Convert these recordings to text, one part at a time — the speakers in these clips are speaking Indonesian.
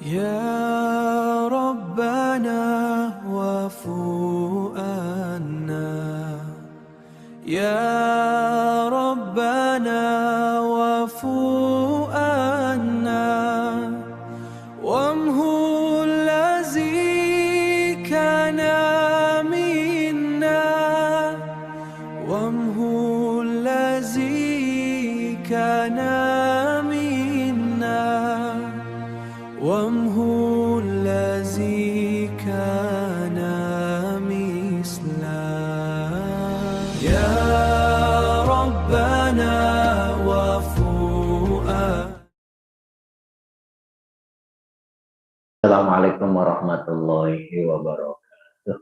يا ربنا وفؤنا يا ربنا وفؤنا وامه الذي كان منا وامه الذي كان منا وامه الذي كان مثلا يا ربنا وفؤا. Assalamualaikum warahmatullahi wabarakatuh.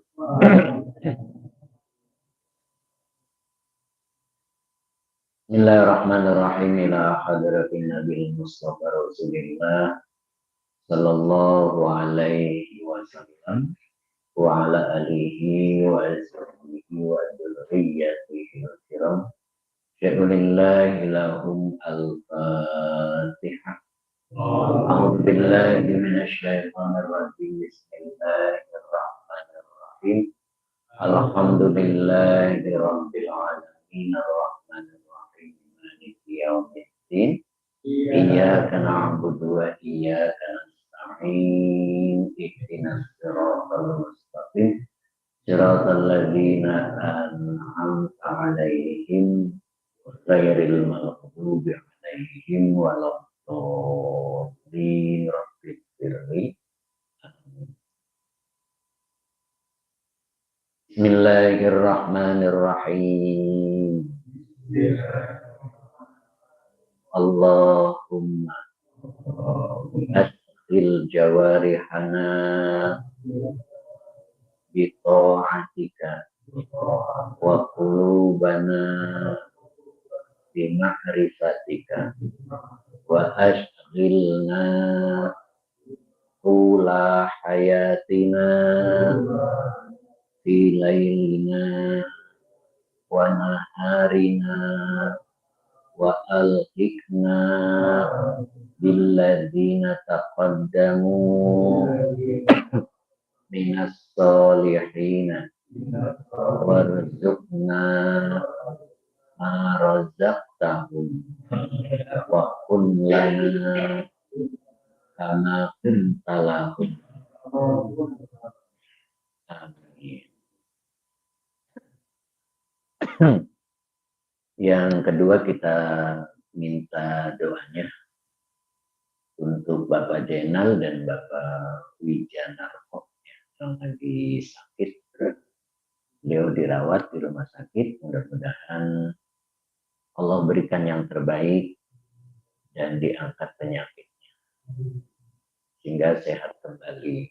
Bismillahirrahmanirrahim. Ila hadratin Nabi Mustafa Rasulillah sallallahu alaihi wasallam wa ala alihi wa ashabihi wa dzurriyyatihi al-kiram. Syai'ulillahi lahum al-Fatihah. A'udzu billahi minasyaitonir rajim. Bismillahirrahmanirrahim. Alhamdulillahi rabbil alamin arrahmanir rahim maliki yaumiddin iyyaka na'budu wa iyyaka nasta'in ihdinas siratal mustaqim siratal ladzina an'amta 'alaihim ghairil maghdubi 'alaihim waladdallin. Rabbil firli. Bismillahirrahmanirrahim. Allahumma asqil jawarihana bi ta'atika wa qulubana bi ma'rifatika wa asghilna tula hayatina fi lailina wa naharina wa alhiqna billadzina taqaddamu minas solihina warzuqna ma razaqtahum wa kun lana kama kuntalahum. Amin. Yang kedua kita minta doanya untuk Bapak Jenal dan Bapak Wijanarko yang lagi sakit. Beliau dirawat di rumah sakit. Mudah-mudahan Allah berikan yang terbaik dan diangkat penyakitnya sehingga sehat kembali.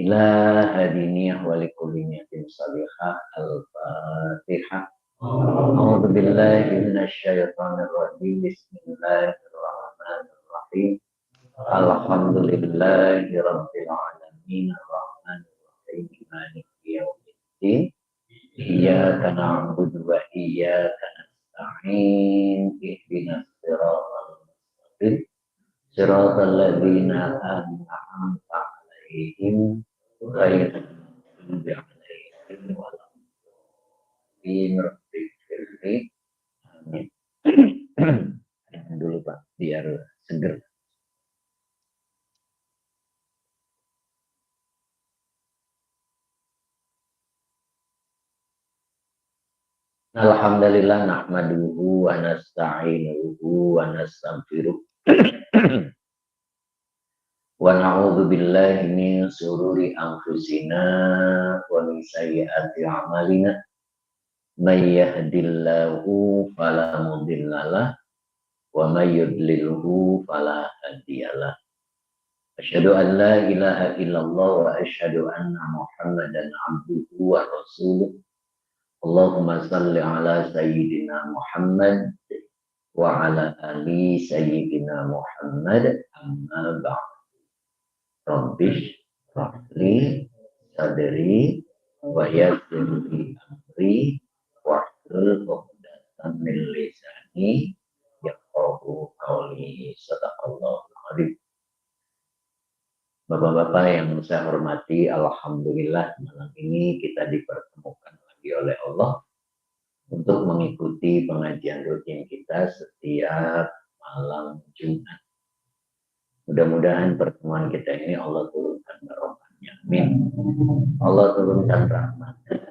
Ila hadiniyah walikuliyatin salihah. Al-Fatihah. A'udzu billahi minasyaitonir rajim. Bismillahirrahmanirrahim. Alhamdulillahi rabbil alamin arrahmanir rahim maliki yaumiddin iyyaka na'budu wa iyyaka nasta'in ihdinas siratal mustaqim siratal ladzina an'amta 'alaihim ghairil maghdubi 'alaihim waladdallin. Amin. Dulu Pak, biar seger. Alhamdulillah nahmaduhu wa nasta'inuhu wa nastaghfiruh. Wa na'udzu billahi min shururi anfusina wa min sayyiati a'malina. May yahdihillahu fala mudhillalah wa may yudlilhu fala hadiyalah. Asyhadu an la ilaha illallah wa asyhadu anna Muhammadan abduhu wa rasuluh. Allahumma salli ala sayyidina Muhammad wa ala ali sayyidina Muhammad. Amma ba'd. Rabbish rahli sadri wa yassir li amri wahlul 'uqdatam min lisani yafqahu qawli. Sadaqallahul azim. Bapak-bapak yang saya hormati, alhamdulillah malam ini kita dipertemukan lagi oleh Allah untuk mengikuti pengajian rutin kita setiap malam Jumat. Mudah-mudahan pertemuan kita ini Allah turunkan barokahnya. Amin. Allah turunkan rahmatnya.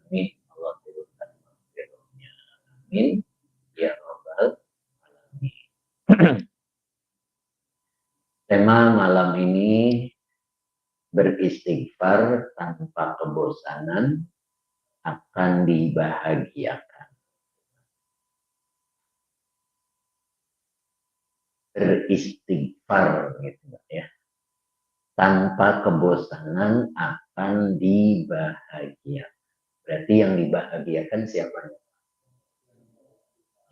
Amin. Allah turunkan rahmatnya. Amin. Ya Rabbal Alamin. Tema malam ini beristighfar tanpa kebosanan akan dibahagiakan. Beristighfar gitu ya. Tanpa kebosanan akan dibahagiakan. Berarti yang dibahagiakan siapa?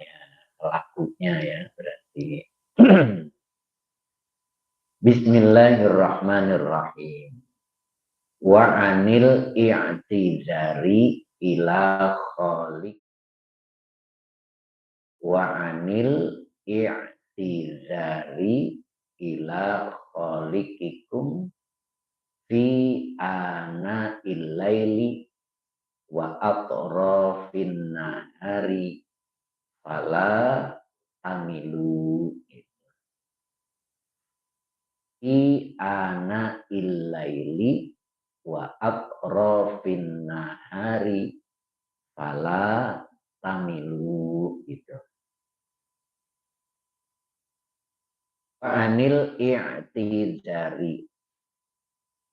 Ya, pelakunya ya berarti. Bismillahirrahmanirrahim. Wa anil i'tidari ila khaliq. Wa anil i'tidari ila khaliqikum fi ana illaili wa atrafin nahari fala amilu. Fi ana illaili wa atrafin nahari fala tamilu gitu. Anil i'tidari,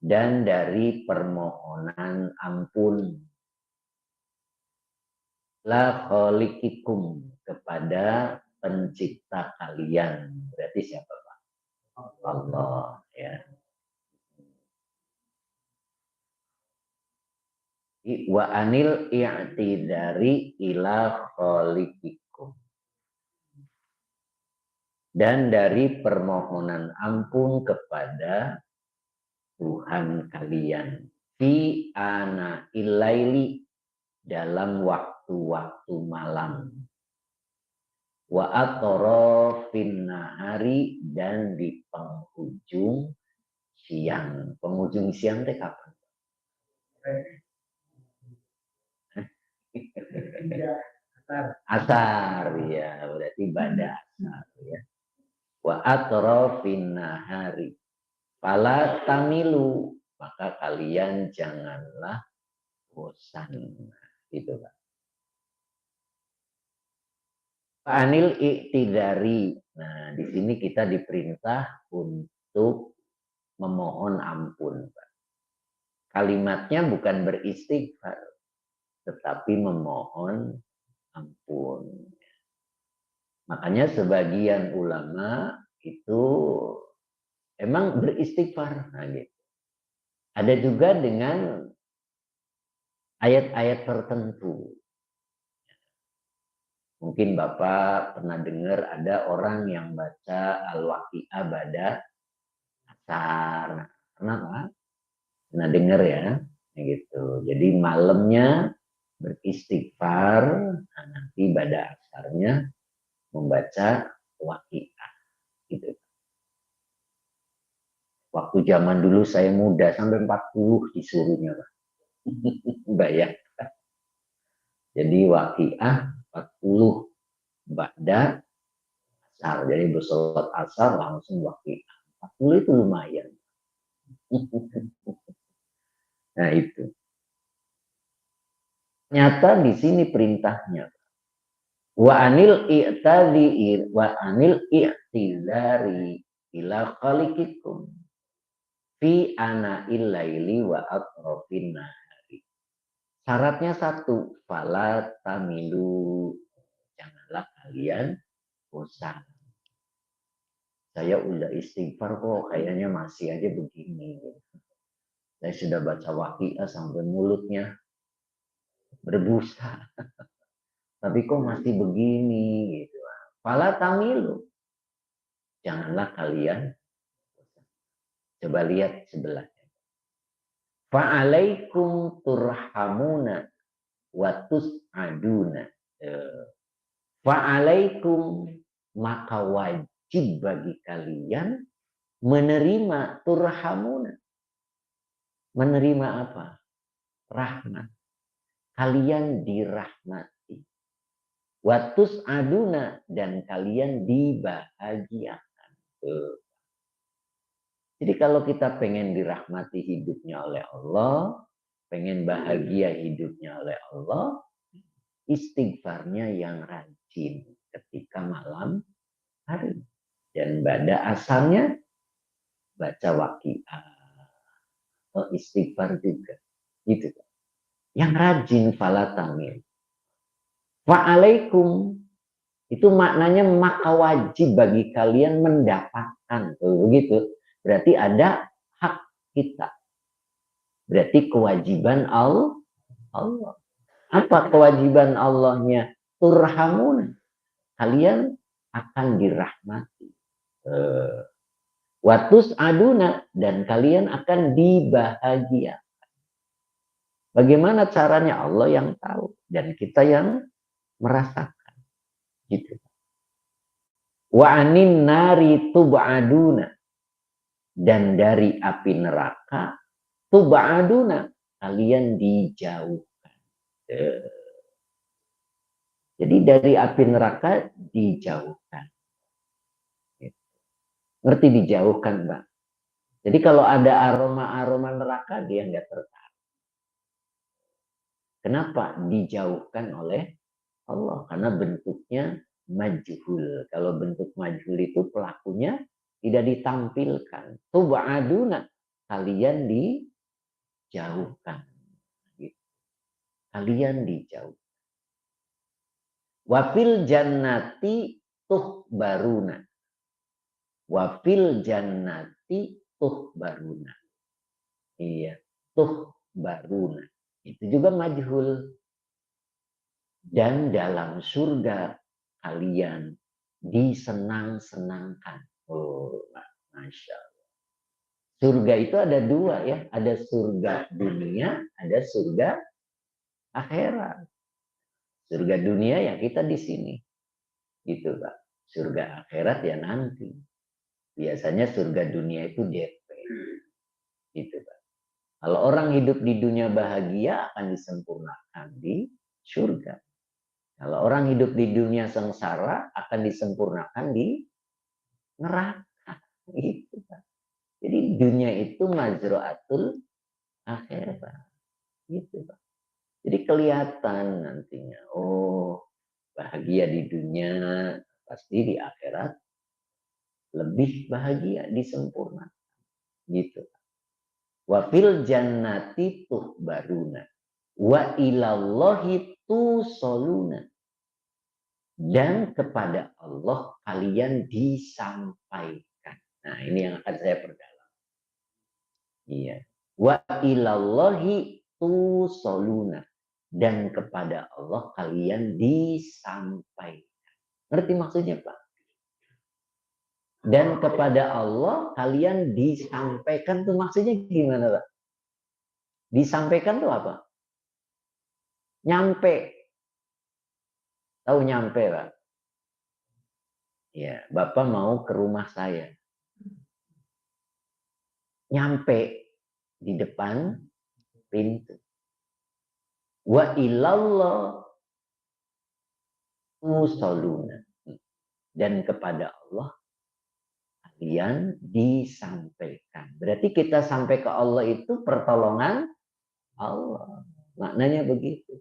dan dari permohonan ampun, la khaliqikum, kepada pencipta kalian. Berarti siapa Pak? Allah ya. Wa anil i'tidari ila khaliqikum, dan dari permohonan ampun kepada Tuhan kalian. Fi ana ilaili, dalam waktu-waktu malam. Wa atrafin nahari, dan di penghujung siang. Penghujung siang itu kapan? Asar ya, berarti pada asar ya. Wa atrafin nahari fala tamilu, maka kalian janganlah bosan. Gitu Pak. Anil i'tidari. Nah, di sini kita diperintah untuk memohon ampun, Pak. Kalimatnya bukan beristighfar, tetapi memohon ampun. Makanya sebagian ulama itu emang beristighfar. Nah, gitu. Ada juga dengan ayat-ayat tertentu. Mungkin Bapak pernah dengar ada orang yang baca Al-Waqi'ah pada asar. Kenapa? Pernah dengar ya? Gitu. Jadi malamnya beristighfar, nah nanti pada asarnya membaca Waqi'ah. Gitu. Waktu zaman dulu saya muda sampai 40 disuruhnya, Pak. Bayangkan. Jadi Waqi'ah 40 ba'da asar. Jadi bersolat asar langsung Waqi'ah. 40 itu lumayan. Nah itu. Nyata di sini perintahnya. Wa anil i'tidari ila khaliqikum fi ana illaili wa atrafin nahari. Syaratnya satu, fala tamilu, janganlah kalian bosan. Saya udah istighfar kok, kayaknya masih aja begini. Saya sudah baca Waqi'ah sampai mulutnya berbusa. Tapi kok masih begini gitu. Fala tamilu, janganlah kalian. Coba lihat sebelahnya. Fa'alaikum turhamuna wa tus'aduna. Fa'alaikum, maka wajib bagi kalian Menerima turhamuna. Menerima apa? Rahmat. Kalian dirahmati. Watus aduna, dan kalian dibahagiakan. Jadi kalau kita pengen dirahmati hidupnya oleh Allah, pengen bahagia hidupnya oleh Allah, istighfarnya yang rajin ketika malam hari. Dan pada asalnya baca waqiah atau istighfar juga. Gitu. Yang rajin falatamil. Wa'alaikum. Itu maknanya maka wajib bagi kalian mendapatkan. Begitu. Berarti ada hak kita. Berarti kewajiban Allah. Apa kewajiban Allahnya? Turhamun. Kalian akan dirahmati. Watus aduna, dan kalian akan dibahagiakan. Bagaimana caranya? Allah yang tahu. Dan kita yang merasakan. Gitu. Wa anin nari tub'aduna, dan dari api neraka tub'aduna, kalian dijauhkan. Jadi dari api neraka dijauhkan. Ngerti dijauhkan, Mbak? Jadi kalau ada aroma-aroma neraka, dia nggak tertarik. Kenapa? Dijauhkan oleh Allah. Karena bentuknya majhul. Kalau bentuk majhul itu pelakunya tidak ditampilkan. Tub'aduna, kalian dijauhkan. Kalian dijauhkan. Wafil jannati tuhbaruna. Wafil jannati tuhbaruna. Iya, tuhbaruna. Itu juga majhul. Dan dalam surga kalian disenang-senangkan. Oh, Masya Allah. Surga itu ada dua ya. Ada surga dunia, ada surga akhirat. Surga dunia ya kita di sini. Gitu, Pak. Surga akhirat ya nanti. Biasanya surga dunia itu DP. Gitu, Pak. Kalau orang hidup di dunia bahagia akan disempurnakan di surga. Kalau orang hidup di dunia sengsara akan disempurnakan di neraka. Gitu, Pak. Jadi dunia itu mazra'atul akhirat. Gitu, Pak. Jadi kelihatan nantinya. Oh, bahagia di dunia, pasti di akhirat lebih bahagia, disempurnakan. Gitu. Wa fil jannati tuhbaruna wa ilallahi tusoluna, dan kepada Allah kalian disampaikan. Nah, ini yang akan saya perdalam. Iya. Wa ilallahi tusoluna, dan kepada Allah kalian disampaikan. Ngerti maksudnya, Pak? Dan kepada Allah kalian disampaikan, tuh maksudnya gimana, Pak? Disampaikan tuh apa? Nyampe. Tahu nyampe, Pak? Ya, Bapak mau ke rumah saya. Nyampe di depan pintu. Wa ilallah tusoluna, dan kepada Allah kalian disampaikan. Berarti kita sampai ke Allah itu pertolongan Allah. Maknanya begitu.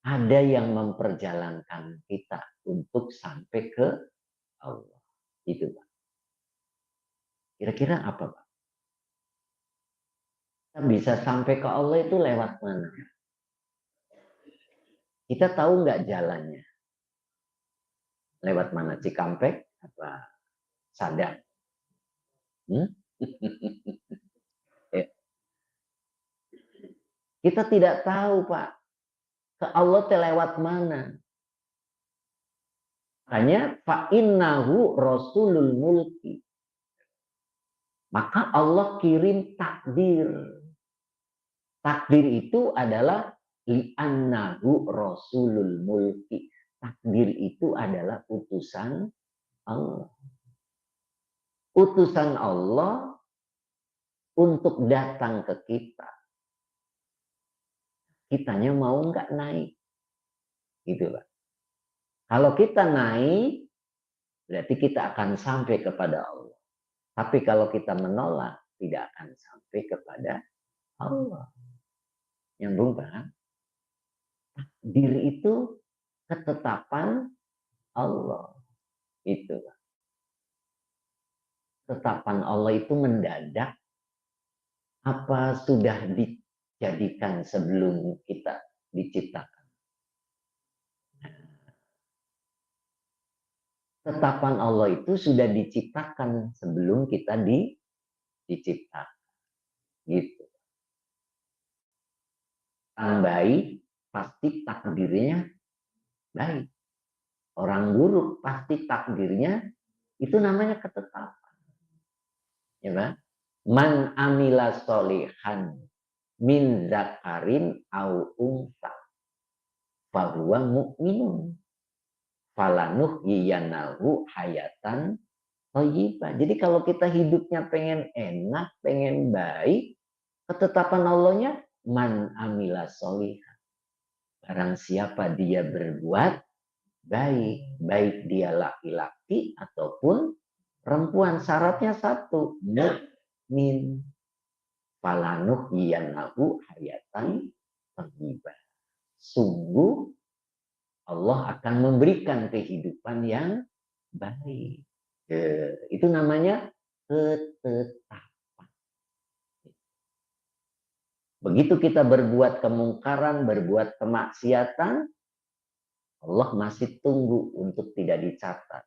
Ada yang memperjalankan kita untuk sampai ke Allah. Itu, Pak. Kira-kira apa, Pak? Kita bisa sampai ke Allah itu lewat mana? Kita tahu nggak jalannya? Lewat mana? Cikampek apa Sadang? Kita tidak tahu, Pak. Ke Allah lewat mana? Makanya fa'innahu rasulul mulki. Maka Allah kirim takdir. Takdir itu adalah li'annahu rasulul mulki. Takdir itu adalah utusan Allah. utusan Allah untuk datang ke kita. Kitanya mau nggak naik. Gitu Pak. Kalau kita naik, berarti kita akan sampai kepada Allah. Tapi kalau kita menolak, tidak akan sampai kepada Allah. Nyambung Pak? Diri itu ketetapan Allah. Itu Pak. Ketetapan Allah itu mendadak. Apa sudah dijadikan sebelum kita diciptakan? Ketetapan Allah itu sudah diciptakan sebelum kita diciptakan. Gitu. Orang baik pasti takdirnya baik. Orang buruk pasti takdirnya itu namanya ketetapan. Ya kan? Man amila solihan min zakarin au unsa fahuwa mu'minun falanuh yiyanahu hayatan thayyibah. Jadi kalau kita hidupnya pengen enak, pengen baik, ketetapan Allahnya man amila solihan. Barang siapa dia berbuat baik, baik dia laki-laki ataupun perempuan, syaratnya satu, mukmin. Falanuh yanahu hayatan thayyibah. Sungguh Allah akan memberikan kehidupan yang baik. Itu namanya ketetapan. Begitu kita berbuat kemungkaran, berbuat kemaksiatan, Allah masih tunggu untuk tidak dicatat.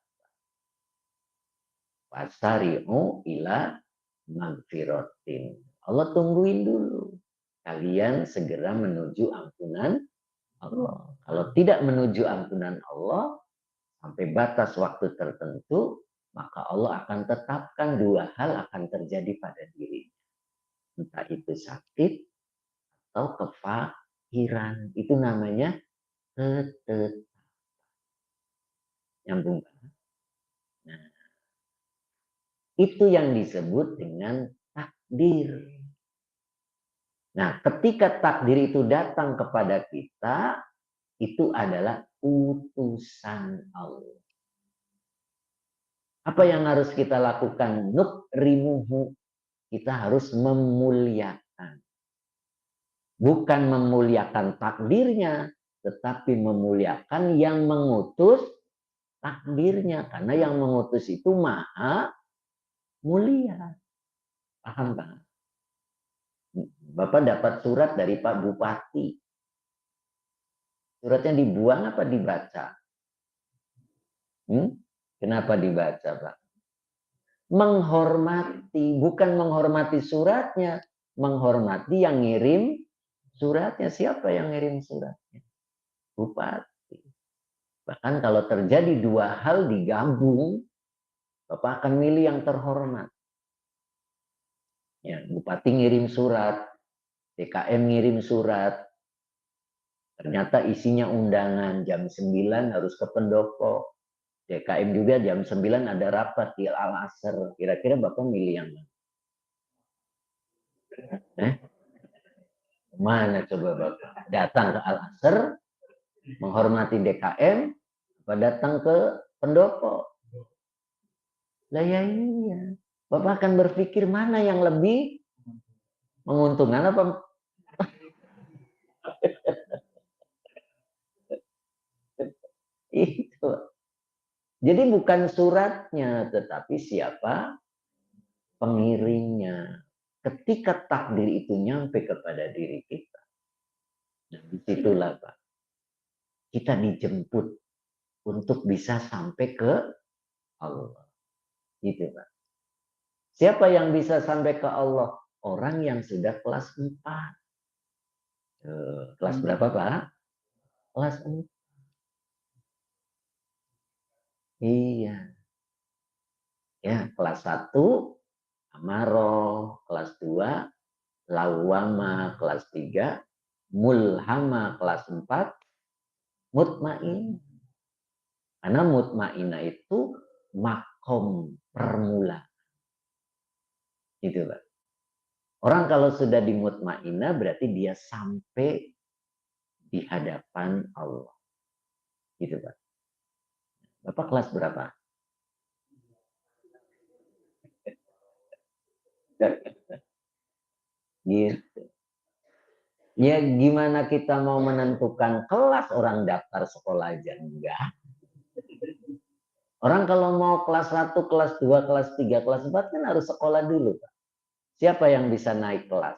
Fasari'u ila magfiratin. Allah tungguin dulu. Kalian segera menuju ampunan Allah. Kalau tidak menuju ampunan Allah, sampai batas waktu tertentu, maka Allah akan tetapkan dua hal akan terjadi pada dirinya. Entah itu sakit atau kefakiran. Itu namanya ketetapan. Nyambung. Nah, itu yang disebut dengan takdir. Nah, ketika takdir itu datang kepada kita, itu adalah utusan Allah. Apa yang harus kita lakukan? Nukrimuhu. Kita harus memuliakan. Bukan memuliakan takdirnya, tetapi memuliakan yang mengutus takdirnya. Karena yang mengutus itu maha mulia. Paham Pak? Bapak dapat surat dari Pak Bupati. Suratnya dibuang apa dibaca? Kenapa dibaca, Pak? Menghormati, bukan menghormati suratnya, menghormati yang ngirim suratnya. Siapa yang ngirim suratnya? Bupati. Bahkan kalau terjadi dua hal digabung, Bapak akan milih yang terhormat. Ya, Bupati ngirim surat, DKM ngirim surat, ternyata isinya undangan, jam 9 harus ke pendopo. DKM juga jam 9 ada rapat di Al-Asr. Kira-kira Bapak milih yang mana? Mana coba Bapak? Datang ke Al-Asr, menghormati DKM, apa datang ke pendopo? Lah ya iya. Bapak akan berpikir mana yang lebih menguntungkan apa? Itu. Jadi bukan suratnya, tetapi siapa pengirimnya. Ketika takdir itu nyampe kepada diri kita, nah disitulah Pak, kita dijemput untuk bisa sampai ke Allah. Gitu Pak. Siapa yang bisa sampai ke Allah? Orang yang sudah kelas 4. Kelas berapa Pak? Kelas 4. Iya. Ya, kelas 1 Amaroh, kelas 2 Lawama, kelas 3 Mulhama, kelas 4 Mutmain. Karena mutmainah itu makom permulaan. Itu Pak. Orang kalau sudah di mutmainah berarti dia sampai di hadapan Allah. Gitu Pak. Bapak kelas berapa? Gitu. Ya gimana kita mau menentukan kelas, orang daftar sekolah aja enggak. Orang kalau mau kelas 1, kelas 2, kelas 3, kelas 4 kan harus sekolah dulu Pak. Siapa yang bisa naik kelas?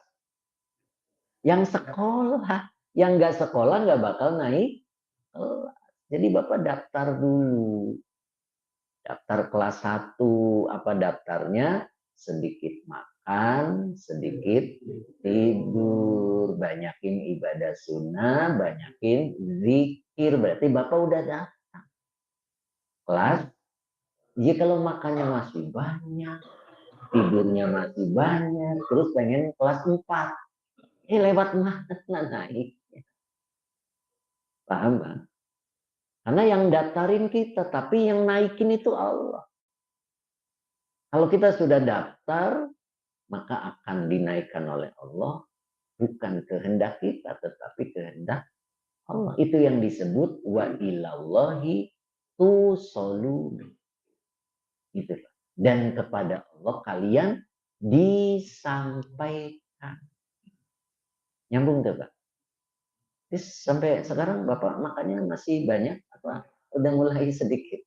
Yang sekolah. Yang nggak sekolah nggak bakal naik kelas. Jadi Bapak daftar dulu. Daftar kelas 1, apa daftarnya? Sedikit makan, sedikit tidur, banyakin ibadah sunnah, banyakin zikir. Berarti Bapak udah daftar kelas. Ya kalau makannya masih banyak, tidurnya masih banyak, terus pengen kelas 4. Lewat mana naik? Paham Bang? Karena yang daftarin kita, tapi yang naikin itu Allah. Kalau kita sudah daftar, maka akan dinaikkan oleh Allah, bukan kehendak kita, tetapi kehendak Allah. Itu yang disebut wa ilallahi tusolun. Gitu. Dan kepada Allah kalian disampaikan. Nyambung tuh Pak? Terus sampai sekarang Bapak makannya masih banyak apa udah mulai sedikit?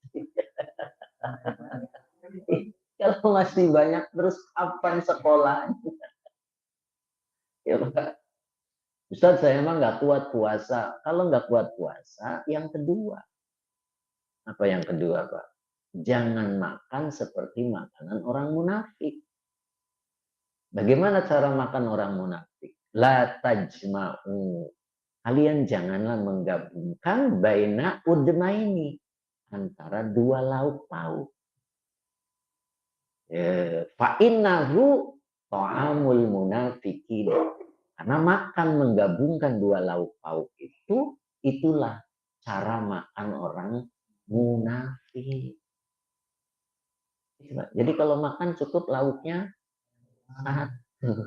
Kalau masih banyak terus kapan sekolah? Ya Pak. Ustaz saya emang nggak kuat puasa. Kalau nggak kuat puasa, yang kedua. Apa yang kedua Pak? Jangan makan seperti makanan orang munafik. Bagaimana cara makan orang munafik? La tajma'u. Kalian janganlah menggabungkan baina udmaini, antara dua lauk pauk. Fa'innahu ta'amul munafikin. Karena makan menggabungkan dua lauk pauk itu, itulah cara makan orang munafik. Jadi kalau makan cukup lauknya satu.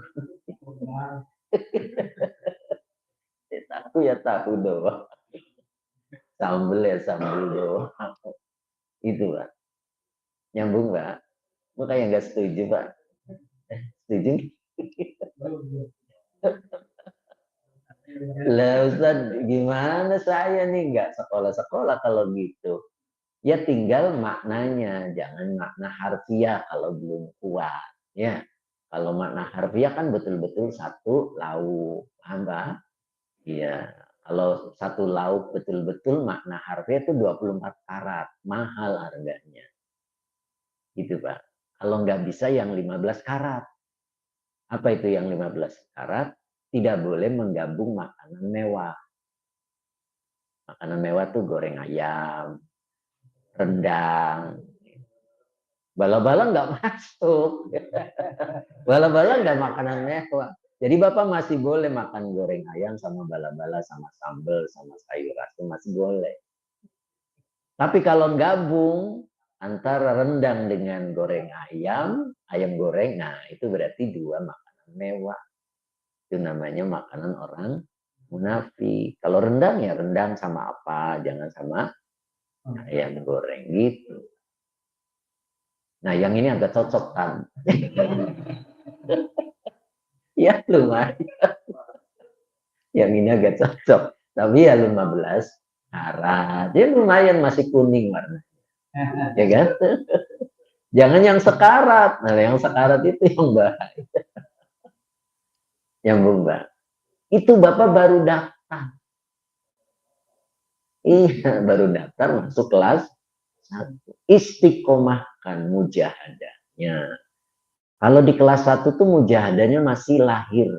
Tahu ya tahu doang. Sambel ya sambel doang. Itu Pak. Nyambung Pak. Gue kayak nggak setuju Pak. Setuju? Lah Ustaz, gimana saya nih nggak sekolah-sekolah kalau gitu. Ya tinggal maknanya, jangan makna harfiah kalau belum kuat. Ya, kalau makna harfiah kan betul-betul satu lauk, paham Pak? Iya, kalau satu lauk betul-betul makna harfiah itu 24 karat, mahal harganya. Gitu Pak. Kalau nggak bisa yang 15 karat. Apa itu yang 15 karat? Tidak boleh menggabung makanan mewah. Makanan mewah tuh goreng ayam, rendang. Bala-bala nggak masuk. Bala-bala nggak makanan mewah. Jadi Bapak masih boleh makan goreng ayam sama bala-bala, sama sambal, sama sayur asam, masih boleh. Tapi kalau gabung antara rendang dengan goreng ayam, ayam goreng, nah itu berarti dua makanan mewah. Itu namanya makanan orang munafik. Kalau rendang ya rendang sama apa, jangan sama ayam goreng gitu. Nah yang ini agak cocok kan. Ya lumayan. Yang ini agak cocok. Tapi ya 15 karat. Dia lumayan masih kuning warnanya. Ya kan? Jangan yang sekarat. Nah yang sekarat itu yang bahaya. Yang Mbak. Itu Bapak baru daftar. Iya, baru daftar masuk kelas 1. Istiqomahkan mujahadahnya. Kalau di kelas 1 tuh mujahadahnya masih lahir.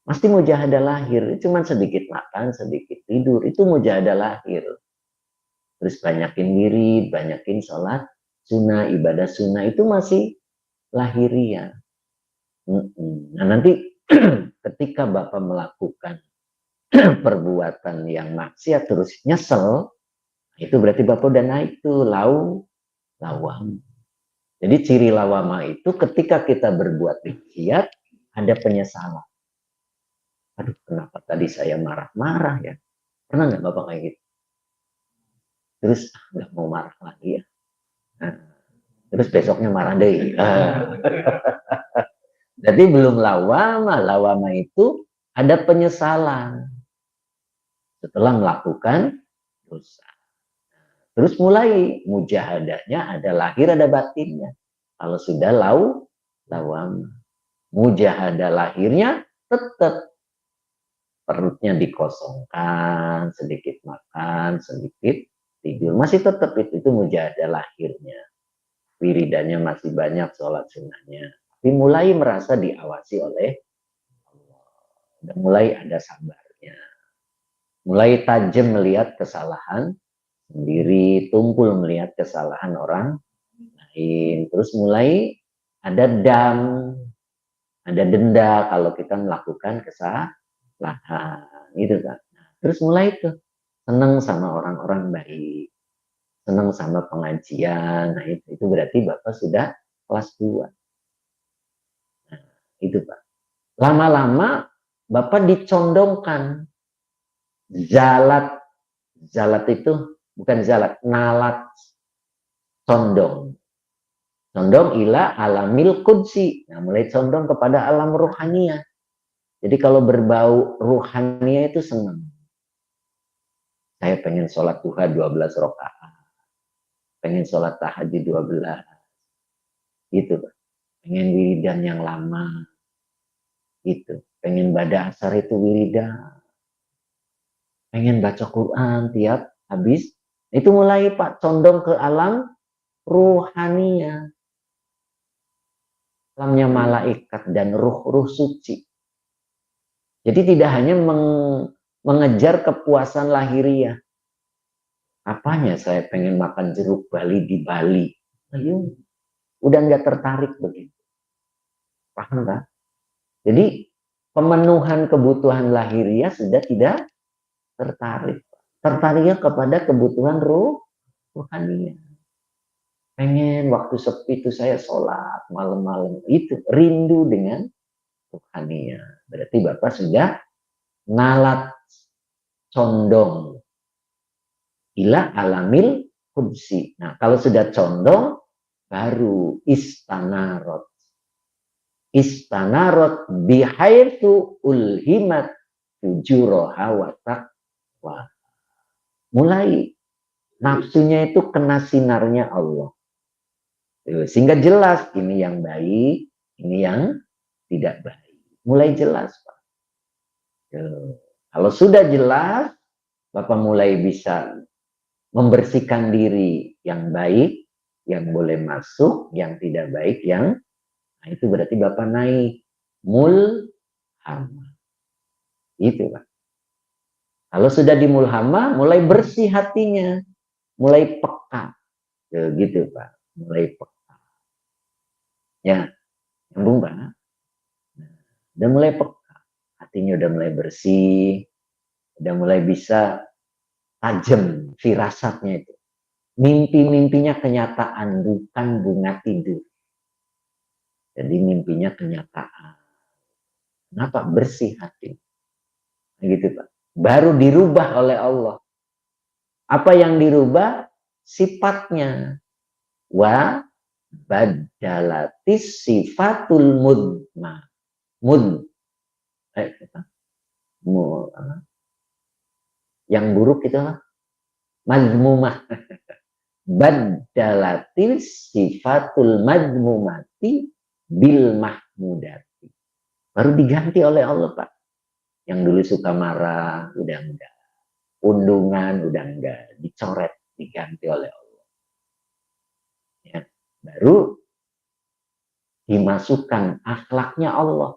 Pasti mujahadah lahir. Cuman sedikit makan, sedikit tidur. Itu mujahadah lahir. Terus banyakin wirid, banyakin sholat sunnah, ibadah sunnah. Itu masih lahiriah. Nah nanti ketika Bapak melakukan perbuatan yang maksiat terus nyesel, itu berarti Bapak udah naik tuh lawang. Jadi ciri lawama itu ketika kita berbuat maksiat, ada penyesalan. Aduh, kenapa tadi saya marah-marah ya? Pernah nggak Bapak kayak gitu? Terus nggak mau marah lagi ya. Nah, terus besoknya marah deh. Jadi belum lawama. Lawama itu ada penyesalan setelah melakukan dosa. Terus mulai mujahadahnya, ada lahir ada batinnya. Kalau sudah lawama. Mujahadah lahirnya tetap perutnya dikosongkan, sedikit makan, sedikit tidur. Masih tetap itu mujahadah lahirnya. Wiridannya masih banyak, sholat sunnahnya. Tapi mulai merasa diawasi oleh Allah. Dan mulai ada sabarnya. Mulai tajam melihat kesalahan sendiri, tumpul melihat kesalahan orang lain. Terus mulai ada dam, ada denda kalau kita melakukan kesalahan. Gitu kan. Terus mulai itu senang sama orang-orang baik, senang sama pengajian. Nah, itu berarti Bapak sudah kelas 2. Nah, itu Pak. Lama-lama Bapak dicondongkan. Zalat, zalat itu bukan zalat, nalat, condong. Condong ila alamil qudsi. Nah, mulai condong kepada alam ruhania. Jadi kalau berbau ruhania itu senang. Saya pengen sholat duha 12 rakaat. Pengen sholat tahajud 12. Gitu, Pak. Pengen wiridan yang lama. Gitu. Pengen baca asar itu wiridan. Pengen baca Quran tiap habis. Itu mulai Pak condong ke alam ruhania. Alamnya malaikat dan ruh-ruh suci. Jadi tidak hanya mengejar kepuasan lahiriah. Apanya saya pengen makan jeruk Bali di Bali. Ayo, udah nggak tertarik begitu. Paham kan? Jadi pemenuhan kebutuhan lahiriah sudah tidak tertarik. Tertariknya kepada kebutuhan ruhaniah. Pengen waktu sepi itu saya sholat malam-malam. Itu rindu dengan ruhaniah. Berarti Bapak sudah nalat condong ila alamil qudsi. Nah, kalau sudah condong baru istanarot. Istanarot bihaitsu ulhimat fujuroha wa taqwa. Mulai nafsunya itu kena sinarnya Allah. Sehingga jelas ini yang baik, ini yang tidak baik. Mulai jelas, Pak. Kalau sudah jelas, Bapak mulai bisa membersihkan diri yang baik, yang boleh masuk, yang tidak baik, yang nah itu berarti Bapak naik mulhama. Itu Pak. Kalau sudah di mulhama, mulai bersih hatinya, mulai peka. Gitu Pak, mulai peka. Ya, nyambung Pak. Nah, udah mulai peka, hatinya udah mulai bersih, udah mulai bisa tajam firasatnya itu. Mimpi-mimpinya kenyataan, bukan bunga tidur. Jadi mimpinya kenyataan. Kenapa? Bersih hati. Gitu Pak. Baru dirubah oleh Allah. Apa yang dirubah? Sifatnya. Wa badalatis sifatul mudma. Mud. Yang buruk itu mazmumah. Badalatis sifatul madmumati bil mahmudati. Baru diganti oleh Allah Pak. Yang dulu suka marah, udah enggak. Undungan, udah enggak. Dicoret, diganti oleh Allah. Ya. Baru dimasukkan akhlaknya Allah.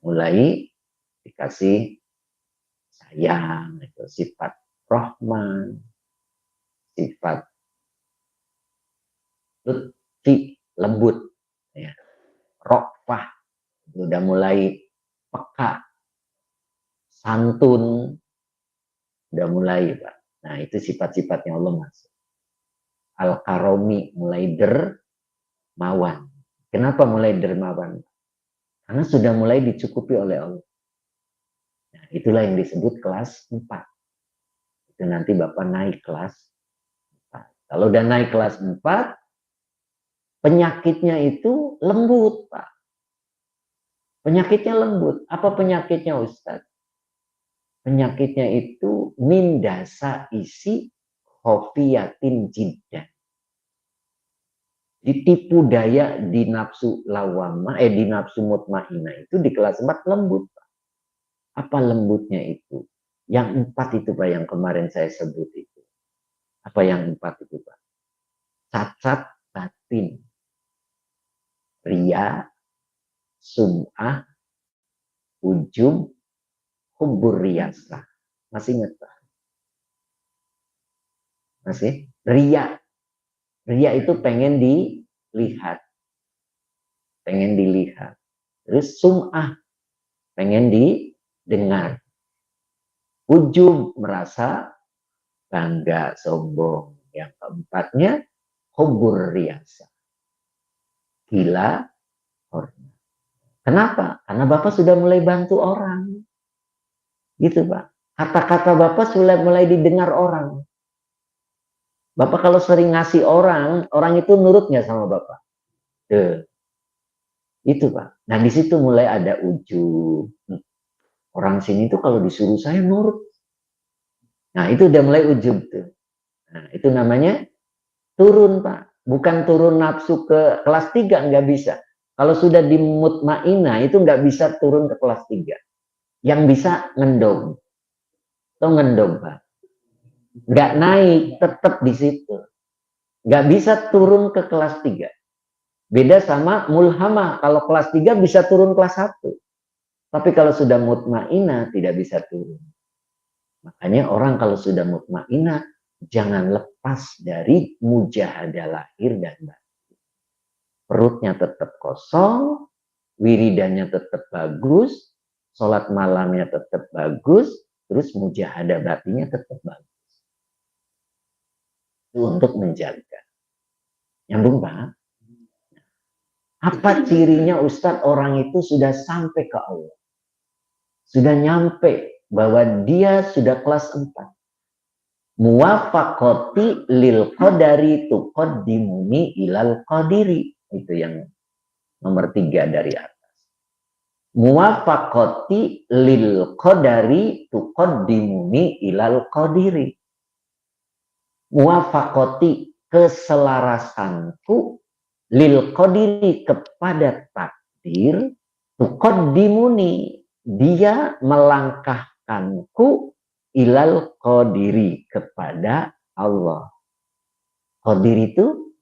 Mulai dikasih sayang, itu sifat Rahman, sifat lutfi, lembut. Ya. Rokfah, udah mulai peka, santun, udah mulai Pak. Nah itu sifat-sifatnya Allah masuk. Al-Karomi mulai dermawan. Kenapa mulai dermawan? Karena sudah mulai dicukupi oleh Allah. Nah, itulah yang disebut kelas 4. Itu nanti Bapak naik kelas 4. Kalau udah naik kelas 4, penyakitnya itu lembut, Pak. Penyakitnya lembut. Apa penyakitnya, Ustadz? Penyakitnya itu mindasa isi hofiyatin jiddan. Ditipu daya di nafsu lawama, di nafsu mutmainah itu di kelas 4 lembut, Pak. Apa lembutnya itu? Yang 4 itu, Pak, yang kemarin saya sebut itu. Apa yang 4 itu, Pak? Cacat batin, ria, sum'ah, ujub, hubur riyasah. Masih ingat, Pak? Masih? Ria. Ria itu pengen dilihat. Pengen dilihat. Terus sum'ah. Pengen didengar. Ujub, merasa bangga, sombong. Yang keempatnya, hubur riyasah. Gila, hormat. Kenapa? Karena Bapak sudah mulai bantu orang. Gitu, Pak. Kata-kata Bapak sudah mulai didengar orang. Bapak kalau sering ngasih orang itu nurut nggak sama Bapak? Tuh. Itu, Pak. Nah, di situ mulai ada ujub. Orang sini tuh kalau disuruh saya nurut. Nah, itu udah mulai ujub tuh. Nah, itu namanya turun, Pak. Bukan turun nafsu ke kelas 3, nggak bisa. Kalau sudah di mutmainah itu nggak bisa turun ke kelas 3. Yang bisa ngendong. Atau ngendong, Pak. Nggak naik, tetap di situ. Nggak bisa turun ke kelas 3. Beda sama mulhamah. Kalau kelas 3 bisa turun kelas 1. Tapi kalau sudah mutmainah tidak bisa turun. Makanya orang kalau sudah mutmainah jangan lepas dari mujahadah lahir dan batin. Perutnya tetap kosong, wiridannya tetap bagus, sholat malamnya tetap bagus, terus mujahadah batinnya tetap bagus. Itu untuk menjaga. Nyambung, Pak? Apa cirinya, Ustadz, orang itu sudah sampai ke Allah? Sudah nyampe bahwa dia sudah kelas 4. Muwafaqati lil qadari tuqaddimuni ilal qadiri. Itu yang nomor 3 dari atas. Muwafaqati lil qadari tuqaddimuni ilal qadiri. Muwafaqati, keselarasanku, lil qadiri, kepada takdir, tuqaddimuni, dia melangkahkanku ilal qadiri, kepada Allah. Qadir itu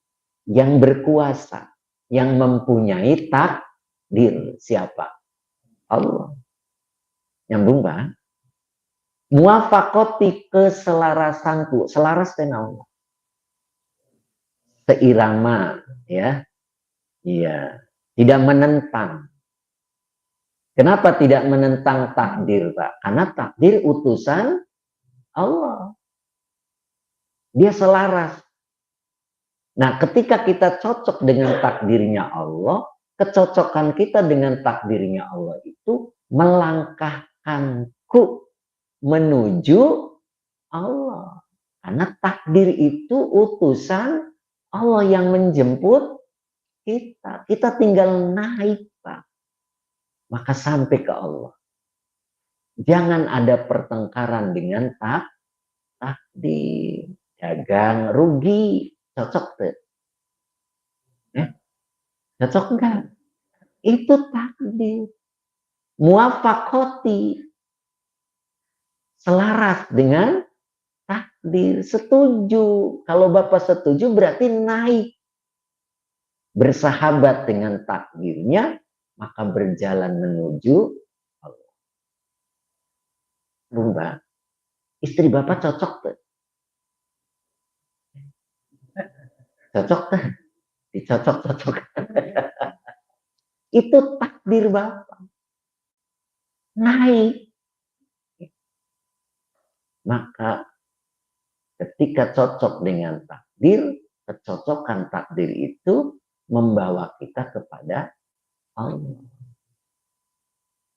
yang berkuasa, yang mempunyai takdir. Siapa? Allah. Nyambung, Pak? Muwafaqati, keselarasanku, selaras dengan Allah. Seirama, ya. Iya, tidak menentang. Kenapa tidak menentang takdir, Pak? Karena takdir utusan Allah. Dia selaras. Nah, ketika kita cocok dengan takdirnya Allah, kecocokan kita dengan takdirnya Allah itu melangkahkanku menuju Allah. Karena takdir itu utusan Allah yang menjemput kita. Kita tinggal naik, Pak. Maka sampai ke Allah. Jangan ada pertengkaran dengan takdir. Dagang rugi. Cocok tuh? Cocok enggak? Itu takdir. Muwafaqati, selaras dengan takdir. Setuju. Kalau Bapak setuju berarti naik. Bersahabat dengan takdirnya, maka berjalan menuju Allah. Mbak, istri Bapak cocok tuh? Cocok tuh? Dicocok-cocok. Itu takdir Bapak. Naik. Maka ketika cocok dengan takdir, kecocokan takdir itu membawa kita kepada Allah.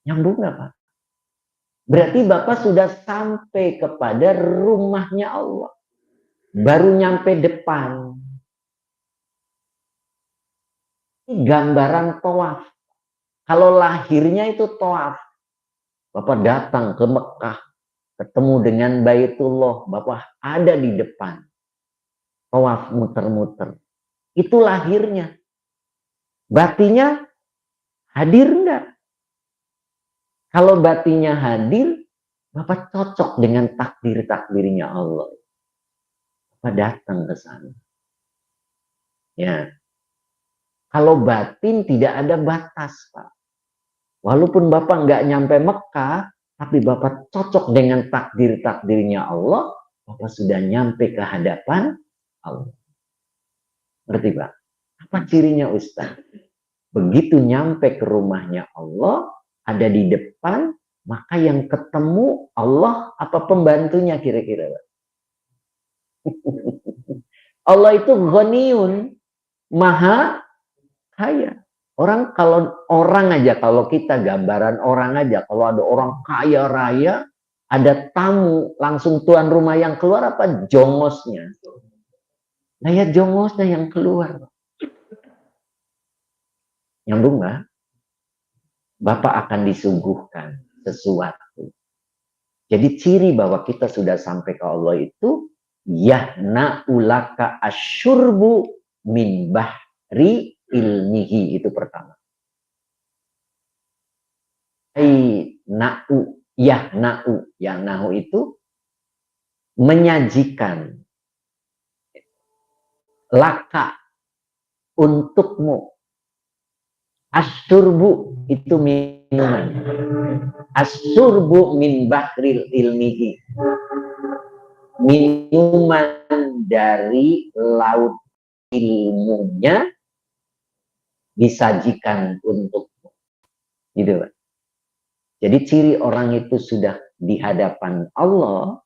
Nyambung nggak Pak? Berarti Bapak sudah sampai kepada rumahnya Allah. Baru nyampe depan. Ini gambaran tawaf. Kalau lahirnya itu tawaf. Bapak datang ke Mekah. Ketemu dengan Baitullah. Bapak ada di depan. Tawaf muter-muter. Itu lahirnya. Batinnya hadir enggak? Kalau batinnya hadir, Bapak cocok dengan takdir-takdirnya Allah. Bapak datang ke sana. Ya. Kalau batin tidak ada batas, Pak. Walaupun Bapak nggak nyampe Mekah, tapi Bapak cocok dengan takdir-takdirnya Allah, Bapak sudah nyampe ke hadapan Allah. Ngerti, Pak? Apa cirinya, Ustaz? Begitu nyampe ke rumahnya Allah, ada di depan, maka yang ketemu Allah apa pembantunya kira-kira, Pak? Allah itu ghaniyun, maha kaya. Orang aja, kalau kita gambaran orang aja, kalau ada orang kaya raya, ada tamu, langsung tuan rumah yang keluar apa? Jongosnya. Nah ya jongosnya yang keluar. Nyambung nggak? Bapak akan disuguhkan sesuatu. Jadi ciri bahwa kita sudah sampai ke Allah itu, yahna'ulaka asyurbu min bahri ilmihi, itu pertama. Yahna'u itu menyajikan laka untukmu. Asyurbu itu minuman. Asyurbu min bahril ilmihi. Minuman dari laut ilmunya disajikan untukmu. Gitu, Pak. Jadi ciri orang itu sudah di hadapan Allah,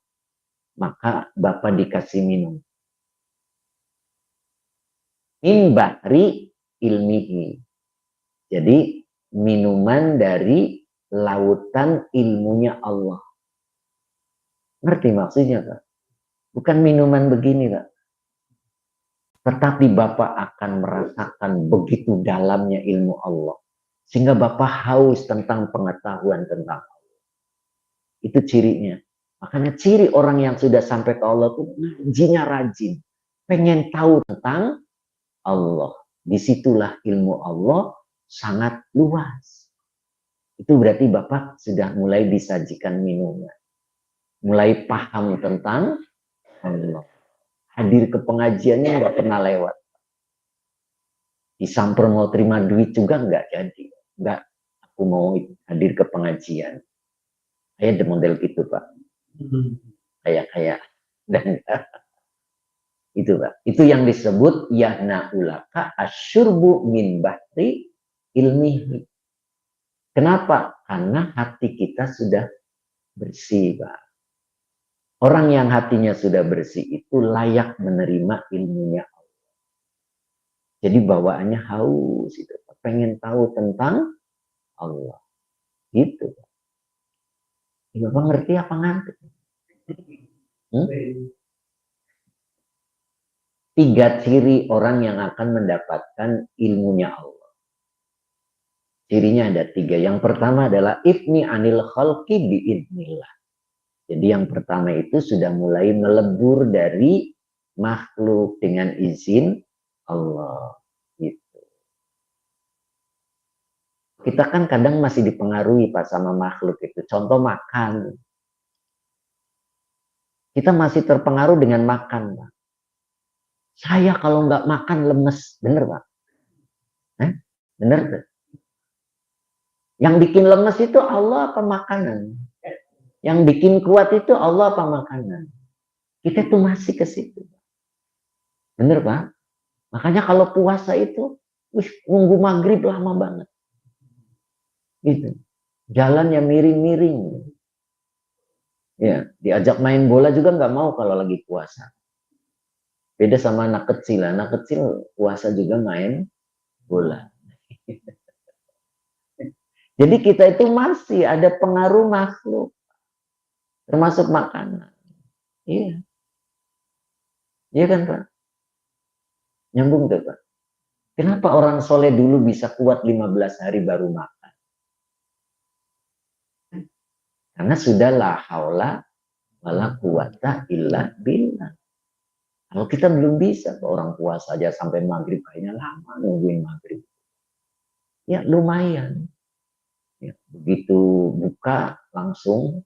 maka Bapak dikasih minum. Min bahri ilmihi. Jadi minuman dari lautan ilmunya Allah. Ngerti maksudnya, Pak? Bukan minuman begini, Pak. Tetapi Bapak akan merasakan begitu dalamnya ilmu Allah. Sehingga Bapak haus tentang pengetahuan tentang Allah. Itu cirinya. Makanya ciri orang yang sudah sampai ke Allah itu ngajinya rajin. Pengen tahu tentang Allah. Disitulah ilmu Allah sangat luas. Itu berarti Bapak sudah mulai disajikan minuman. Mulai paham tentang Allah. Hadir ke pengajiannya nggak pernah lewat. Disamper mau terima duit juga nggak jadi. Nggak, aku mau hadir ke pengajian. Kayak model gitu, Pak. Kayak. Dan itu, Pak. Itu yang disebut yahna'ulaka asyurbu min bahri ilmihi. Kenapa? Karena hati kita sudah bersih, Pak. Orang yang hatinya sudah bersih itu layak menerima ilmunya Allah. Jadi bawaannya haus, itu pengen tahu tentang Allah. Gitu. Bapak ngerti apa ngantuk? 3 ciri orang yang akan mendapatkan ilmunya Allah. Cirinya ada 3. Yang pertama adalah ifni anil khalqi biidnillah. Jadi yang pertama itu sudah mulai melebur dari makhluk dengan izin Allah. Gitu. Kita kan kadang masih dipengaruhi Pak sama makhluk itu. Contoh makan. Kita masih terpengaruh dengan makan, Pak. Saya kalau nggak makan lemes. Bener, Pak? Bener, Pak? Yang bikin lemes itu Allah apa makanan? Yang bikin kuat itu Allah apa makanan? Kita tuh masih ke situ. Bener, Pak? Makanya kalau puasa itu, nunggu maghrib lama banget. Gitu. Jalannya miring-miring. Ya, diajak main bola juga nggak mau kalau lagi puasa. Beda sama anak kecil. Anak kecil puasa juga main bola. Jadi kita itu masih ada pengaruh makhluk, termasuk makanan. Iya, iya kan Pak? Nyambung tuh Pak. Kenapa orang soleh dulu bisa kuat 15 hari baru makan? Karena sudah la haula wala quwata illa billah. Kalau kita belum bisa, orang puasa aja sampai maghrib kayaknya lama nungguin maghrib. Ya lumayan. Ya, begitu buka langsung.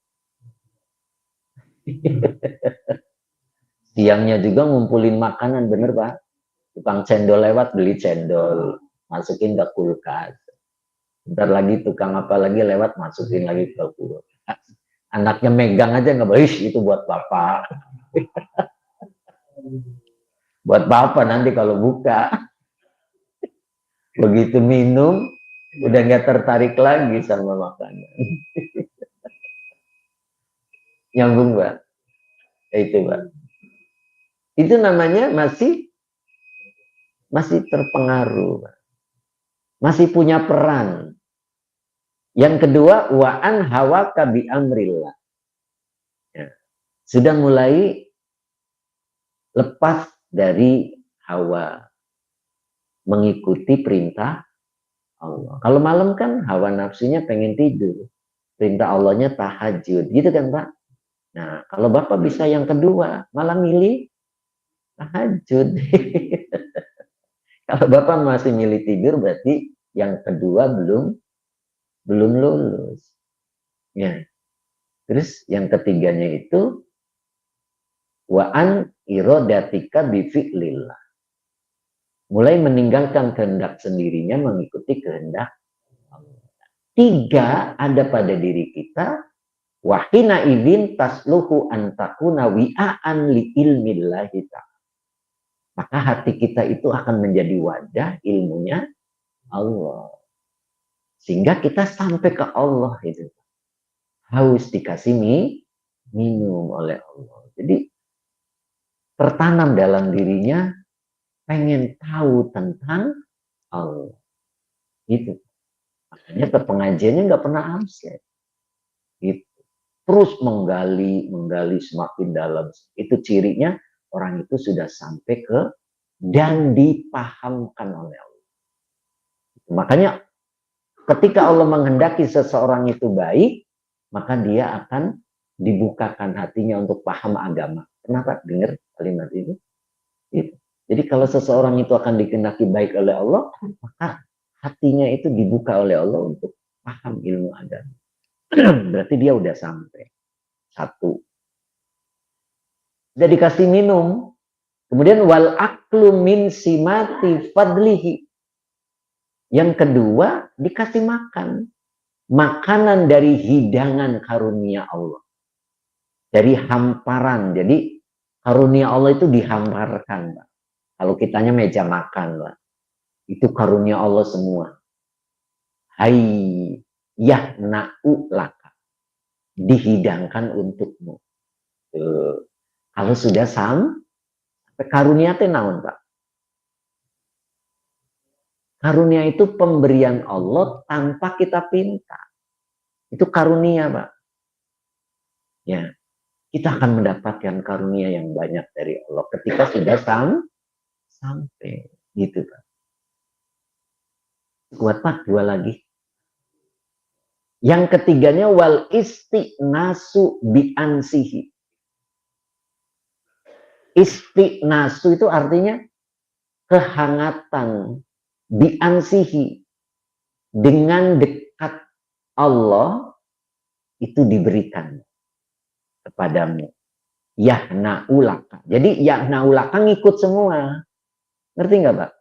Siangnya juga ngumpulin makanan, bener Pak? Tukang cendol lewat beli cendol, masukin ke kulkas. Bentar lagi tukang apa lagi lewat masukin lagi ke kulkas. Anaknya megang aja nggak boleh, itu buat bapak. Buat bapak nanti kalau buka. Begitu minum, udah nggak tertarik lagi sama makanan. Nyambung Pak? Itu Pak. Itu namanya masih terpengaruh, Pak. Masih punya peran. Yang kedua, wa'an hawaka bi amrillah. Ya. Sudah mulai lepas dari hawa, mengikuti perintah Allah. Kalau malam kan hawa nafsunya pengen tidur, perintah Allahnya tahajud, gitu kan Pak? Nah, kalau Bapak bisa yang kedua, malah milih tahajud. Kalau Bapak masih milih tidur, berarti yang kedua belum lulus. Ya. Terus yang ketiganya itu wa'an irodatika bifi'lillah. Mulai meninggalkan kehendak sendirinya, mengikuti kehendak Allah. 3 ada pada diri kita. Wahina idin tasluhu antakuna wi'aan li ilmillahi ta'ala. Maka hati kita itu akan menjadi wadah ilmunya Allah. Sehingga kita sampai ke Allah itu. Haus dikasih minum oleh Allah. Jadi tertanam dalam dirinya pengen tahu tentang Allah. Gitu. Makanya ke pengajiannya nggak pernah absen. Gitu. Terus menggali semakin dalam. Itu cirinya orang itu sudah sampai ke dan dipahamkan oleh Allah. Makanya ketika Allah menghendaki seseorang itu baik, maka dia akan dibukakan hatinya untuk paham agama. Kenapa? Dengar kalimat ini? Itu. Jadi kalau seseorang itu akan dikehendaki baik oleh Allah, maka hatinya itu dibuka oleh Allah untuk paham ilmu agama. Berarti dia udah sampai. 1. Udah dikasih minum. Kemudian wal aklu min simati fadlihi. Yang kedua, dikasih makan. Makanan dari hidangan karunia Allah. Dari hamparan. Jadi karunia Allah itu dihamparkan, Pak. Kalau kitanya meja makan, Pak. Itu karunia Allah semua. Hai yahna'u laka. Dihidangkan untukmu. Tuh. Kalau sudah sampai karunia itu naon, Pak? Karunia itu pemberian Allah tanpa kita pinta. Itu karunia, Pak. Ya, kita akan mendapatkan karunia yang banyak dari Allah ketika sudah sampai gitu Pak. Kuat Pak, 2 lagi. Yang ketiganya wal istiqnasu bi'ansihi. Istiqnasu itu artinya kehangatan bi'ansihi. Dengan dekat Allah itu diberikan kepadamu. Yahna'ulaka. Jadi yahna'ulaka ngikut semua. Ngerti nggak Pak?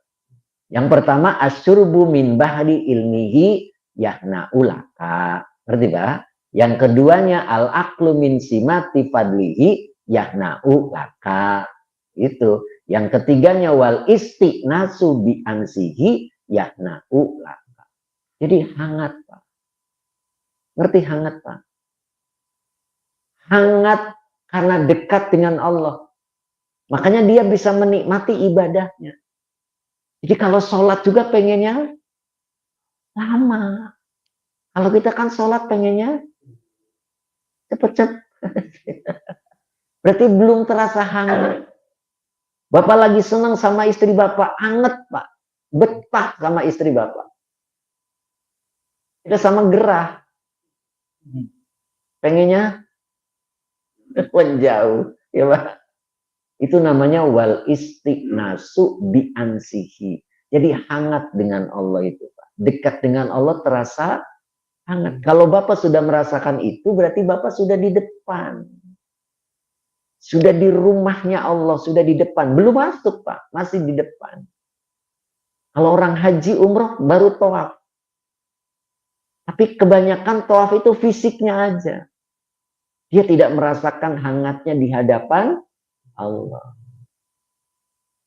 Yang pertama asyurbu min bahri ilmihi yahna'ulaka. Ngerti Pak? Yang keduanya al-aqlu min simati fadlihi yahna'ulaka. Itu. Yang ketiganya wal istiqnasu bi ansihi yahna'ulaka. Jadi hangat Pak. Ngerti hangat Pak? Hangat karena dekat dengan Allah. Makanya dia bisa menikmati ibadahnya. Jadi kalau sholat juga pengennya lama. Kalau kita kan sholat pengennya cepet-cepet. Berarti belum terasa hangat. Bapak lagi senang sama istri bapak, anget Pak. Betah sama istri bapak. Kita sama gerah. Pengennya menjauh. Ya Pak. Itu namanya wal istiqnasu bi ansihi. Jadi hangat dengan Allah itu Pak. Dekat dengan Allah terasa hangat. Kalau Bapak sudah merasakan itu, berarti Bapak sudah di depan. Sudah di rumahnya Allah, sudah di depan. Belum masuk Pak, masih di depan. Kalau orang haji umroh baru tawaf. Tapi kebanyakan tawaf itu fisiknya aja. Dia tidak merasakan hangatnya di hadapan Allah.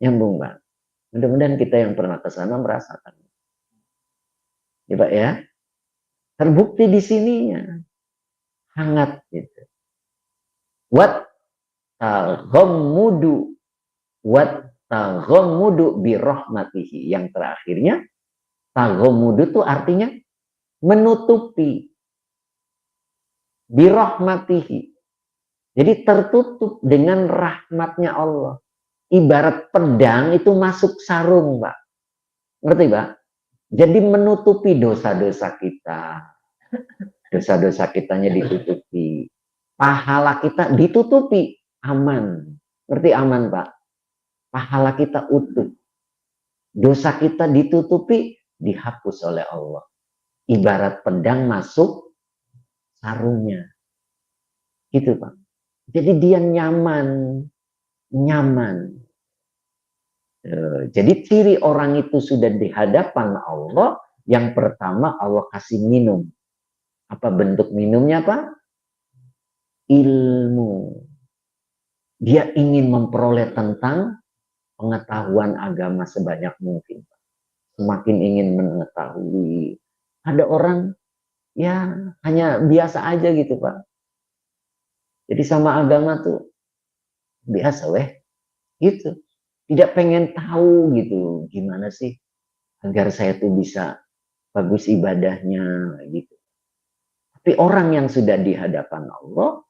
Nyambung Pak. Mudah-mudahan kita yang pernah ke sana merasakan. Ya Pak ya. Terbukti di sininya. Hangat gitu. Wat taghammudu birahmatihi. Yang terakhirnya taghammudu itu artinya menutupi birahmatihi. Jadi tertutup dengan rahmatnya Allah. Ibarat pedang itu masuk sarung, Pak. Ngerti, Pak? Jadi menutupi dosa-dosa kita. Dosa-dosa kitanya ditutupi. Pahala kita ditutupi. Aman. Ngerti aman, Pak? Pahala kita utuh. Dosa kita ditutupi, dihapus oleh Allah. Ibarat pedang masuk sarungnya. Gitu, Pak. Jadi dia nyaman. Nyaman. Jadi ciri orang itu sudah di hadapan Allah, yang pertama Allah kasih minum. Apa bentuk minumnya, Pak? Ilmu. Dia ingin memperoleh tentang pengetahuan agama sebanyak mungkin. Semakin ingin mengetahui. Ada orang ya hanya biasa aja gitu, Pak. Jadi sama agama tuh biasa weh. Gitu. Tidak pengen tahu gitu. Gimana sih agar saya tuh bisa bagus ibadahnya gitu. Tapi orang yang sudah di hadapan Allah,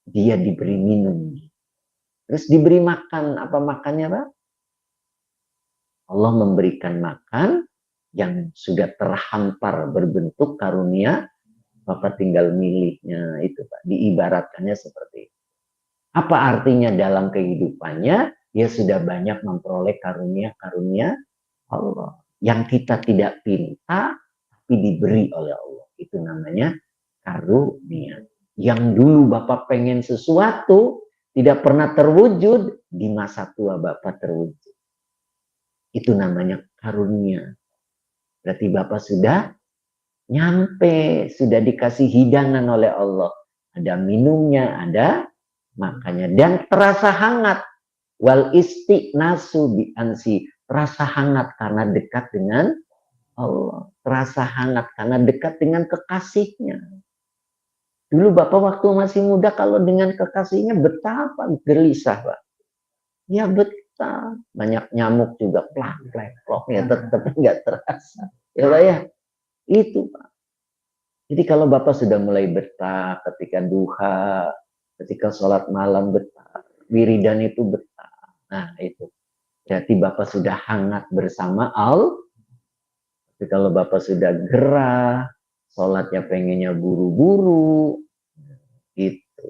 dia diberi minum. Terus diberi makan. Apa makannya, Pak? Allah memberikan makan yang sudah terhampar berbentuk karunia, Bapak tinggal milihnya itu, Pak. Diibaratkannya seperti itu. Apa artinya dalam kehidupannya? Dia sudah banyak memperoleh karunia-karunia Allah. Yang kita tidak pinta, tapi diberi oleh Allah. Itu namanya karunia. Yang dulu Bapak pengen sesuatu, tidak pernah terwujud, di masa tua Bapak terwujud. Itu namanya karunia. Berarti Bapak sudah nyampe, sudah dikasih hidangan oleh Allah. Ada minumnya, ada makannya. Dan terasa hangat. Wal istiqnasu bi ansi. Terasa hangat karena dekat dengan Allah. Terasa hangat karena dekat dengan kekasihnya. Dulu Bapak waktu masih muda kalau dengan kekasihnya betapa gelisah, Pak. Ya betah. Banyak nyamuk juga plak-plak ya tetap nggak terasa. Ya Pak ya. Itu Pak. Jadi kalau Bapak sudah mulai betah ketika duha, ketika sholat malam betah, wiridan itu betah. Nah itu. Berarti Bapak sudah hangat bersama Allah. Tapi kalau Bapak sudah gerah, sholatnya pengennya buru-buru, gitu.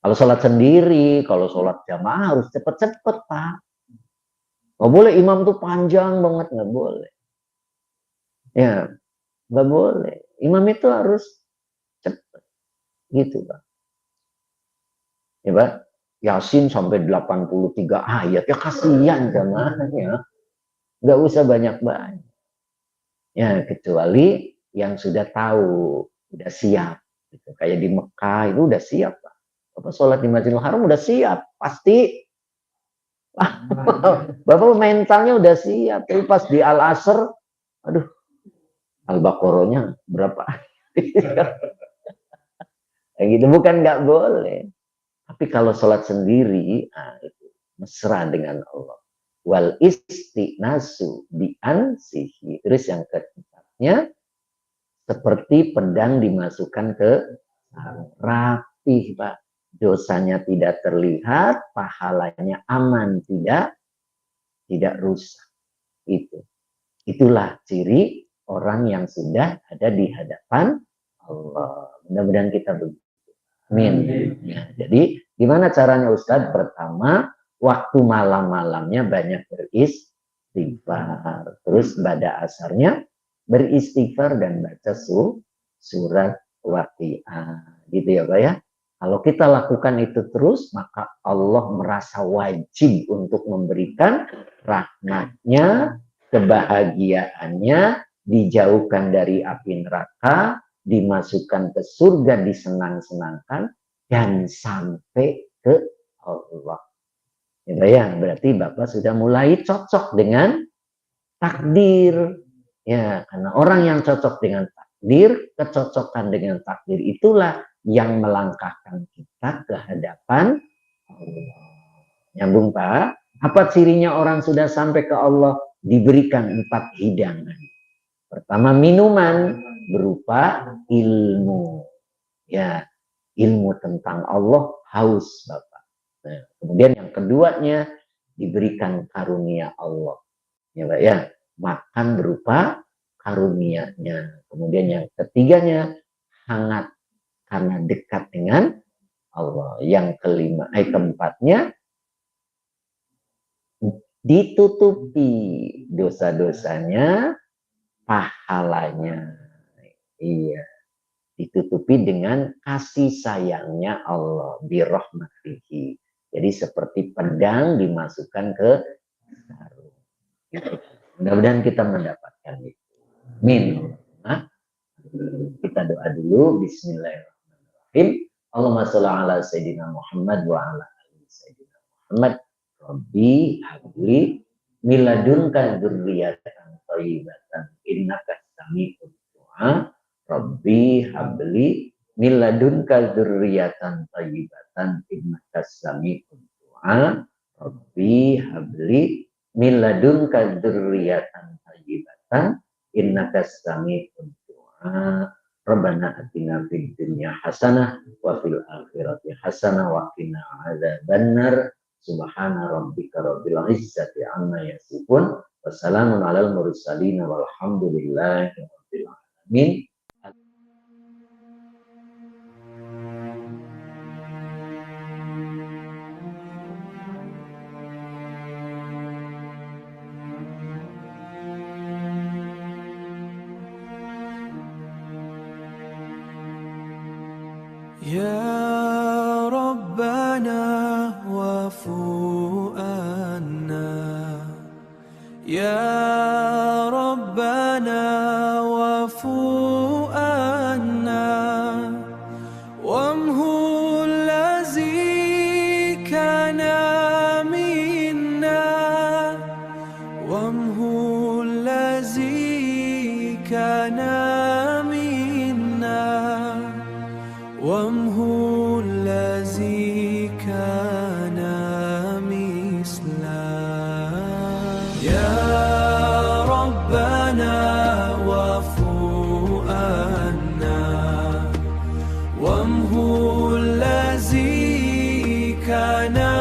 Kalau sholat sendiri, kalau sholat jamaah harus cepet-cepet, Pak. Nggak boleh imam tuh panjang banget, nggak boleh. Ya, nggak boleh. Imam itu harus cepet, gitu, Pak. Ya, Pak. Yasin sampai 83 ayat, ya kasihan jamaahnya. Nggak usah banyak-banyak. Ya, kecuali yang sudah tahu, udah siap. Gitu. Kayak di Mekah itu udah siap, Pak. Bapak sholat di Masjidil Haram udah siap, pasti. Bapak mentalnya udah siap. Tapi pas di Al-Asr, aduh, Al-Baqarahnya berapa? Kayak gitu, bukan nggak boleh. Tapi kalau sholat sendiri, nah itu. mesra dengan Allah. Wal istinasu bi ansihi. Terus yang keempatnya, seperti pedang dimasukkan ke sarung. Rapih, Pak. Dosanya tidak terlihat, pahalanya aman, tidak rusak. Itulah ciri orang yang sudah ada di hadapan Allah. Mudah-mudahan kita begitu. Amin. Ya, jadi gimana caranya Ustadz? Pertama, waktu malam-malamnya banyak beristighfar. Terus pada asarnya beristighfar dan baca surat Waqiah. Gitu ya Pak ya. Kalau kita lakukan itu terus, maka Allah merasa wajib untuk memberikan rahmatnya, kebahagiaannya, dijauhkan dari api neraka, dimasukkan ke surga, disenang-senangkan, dan sampai ke Allah. Ya, berarti Bapak sudah mulai cocok dengan takdir. Ya, karena orang yang cocok dengan takdir, kecocokan dengan takdir itulah yang melangkahkan kita ke hadapan Allah. Nyambung Pak? Apa cirinya orang sudah sampai ke Allah? Diberikan 4 hidangan. Pertama, minuman berupa ilmu. Ya, ilmu tentang Allah, haus Bapak. Nah, kemudian yang keduanya diberikan karunia Allah. Ya Pak ya, makan berupa karunia-Nya. Kemudian yang ketiganya hangat karena dekat dengan Allah. Yang keempatnya ditutupi dosa-dosanya, pahalanya. Iya, ditutupi dengan kasih sayangnya Allah, birahmatihi. Jadi seperti pedang dimasukkan ke sarung. Mudah-mudahan kita mendapatkan itu. Amin. Kita doa dulu. Bismillahirrahmanirrahim. Allahumma sholli ala sayyidina Muhammad wa ala ali sayyidina Muhammad. Rabbi habli miladunka dzurriyyatan thayyibatan innaka sami'ud du'a. Rabbi habli miladunka dzurriyyatan thayyibatan innaka sami'ud du'a. Rabbi habli miladunka dzurriyyatan thayyibatan innaka sami'ud du'a. Rabbana atina fid dunya hasanah wa fil akhirati hasanah wa qina adzabannar. Subhana rabbika rabbil izzati amma yasifun. Wassalamun alal mursalin walhamdulillahi rabbil alamin. يا ربنا واعف عنا يا ربنا واعف عنا وامحو الذي كان منا وامحو الذي كان منا وامحو الذي كان مثلا يا ربنا واعف عنا وامحو الذي كان